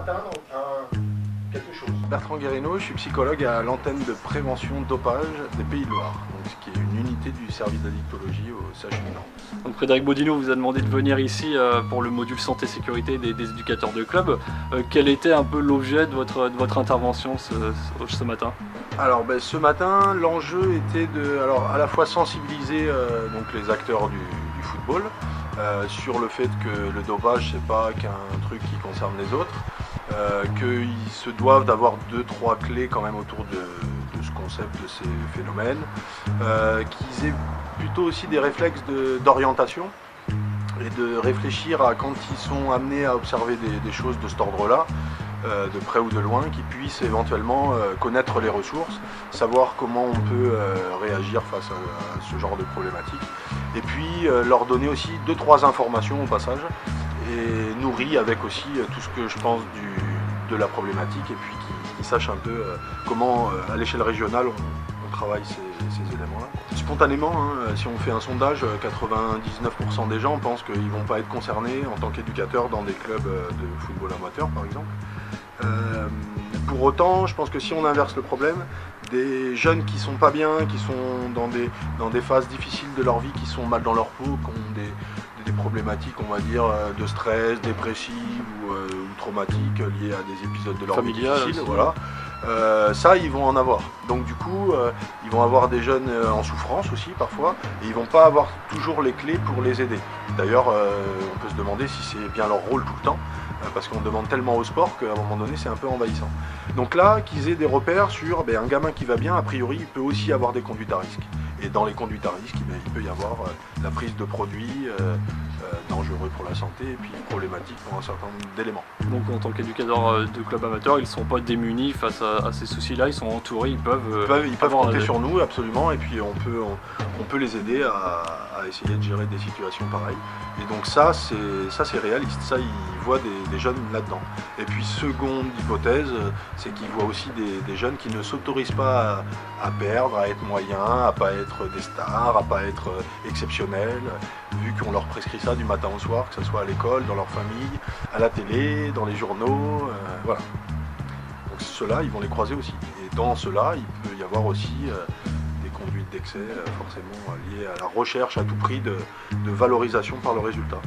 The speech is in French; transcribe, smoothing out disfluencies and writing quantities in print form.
atteindre quelque chose. Bertrand Guérino, je suis psychologue à l'antenne de prévention dopage des Pays de Loire, donc, ce qui est une unité du service d'addictologie au CHU Milan. Donc Frédéric Bodino vous a demandé de venir ici pour le module santé-sécurité des éducateurs de club. Quel était un peu l'objet de votre intervention ce matin? Alors ce matin, l'enjeu était de à la fois sensibiliser donc les acteurs du football sur le fait que le dopage c'est pas qu'un truc qui concerne les autres, qu'ils se doivent d'avoir 2-3 clés quand même autour de ce concept, de ces phénomènes, qu'ils aient plutôt aussi des réflexes d'orientation et de réfléchir à quand ils sont amenés à observer des choses de cet ordre-là, de près ou de loin, qui puissent éventuellement connaître les ressources, savoir comment on peut réagir face à ce genre de problématique, et puis leur donner aussi 2-3 informations au passage, et nourries avec aussi tout ce que je pense de la problématique, et puis qu'ils sachent un peu comment à l'échelle régionale on travaille ces éléments-là. Spontanément, si on fait un sondage, 99% des gens pensent qu'ils ne vont pas être concernés en tant qu'éducateurs dans des clubs de football amateur par exemple. Pour autant, je pense que si on inverse le problème, des jeunes qui sont pas bien, qui sont dans des phases difficiles de leur vie, qui sont mal dans leur peau, qui ont des problématiques, on va dire, de stress, dépressives ou traumatiques liées à des épisodes de leur vie difficiles, voilà. Ça, ils vont en avoir. Donc du coup, ils vont avoir des jeunes en souffrance aussi parfois, et ils vont pas avoir toujours les clés pour les aider. D'ailleurs, on peut se demander si c'est bien leur rôle tout le temps, parce qu'on demande tellement au sport qu'à un moment donné, c'est un peu envahissant. Donc là, qu'ils aient des repères sur un gamin qui va bien, a priori, il peut aussi avoir des conduites à risque. Et dans les conduites à risque, il peut y avoir la prise de produits dangereux pour la santé et puis problématiques pour un certain nombre d'éléments. Donc en tant qu'éducateurs de club amateur, ils ne sont pas démunis face à ces soucis-là, ils sont entourés, ils peuvent compter sur nous, absolument, et puis on peut les aider à essayer de gérer des situations pareilles. Et donc ça c'est réaliste, ça ils voient des jeunes là-dedans. Et puis seconde hypothèse, c'est qu'ils voient aussi des jeunes qui ne s'autorisent pas à perdre, à être moyens, à pas être des stars, à pas être exceptionnels, vu qu'on leur prescrit ça du matin au soir, que ce soit à l'école, dans leur famille, à la télé, dans les journaux, voilà. Donc ceux-là, ils vont les croiser aussi. Et dans ceux-là, il peut y avoir aussi des conduites d'excès forcément liées à la recherche à tout prix de valorisation par le résultat.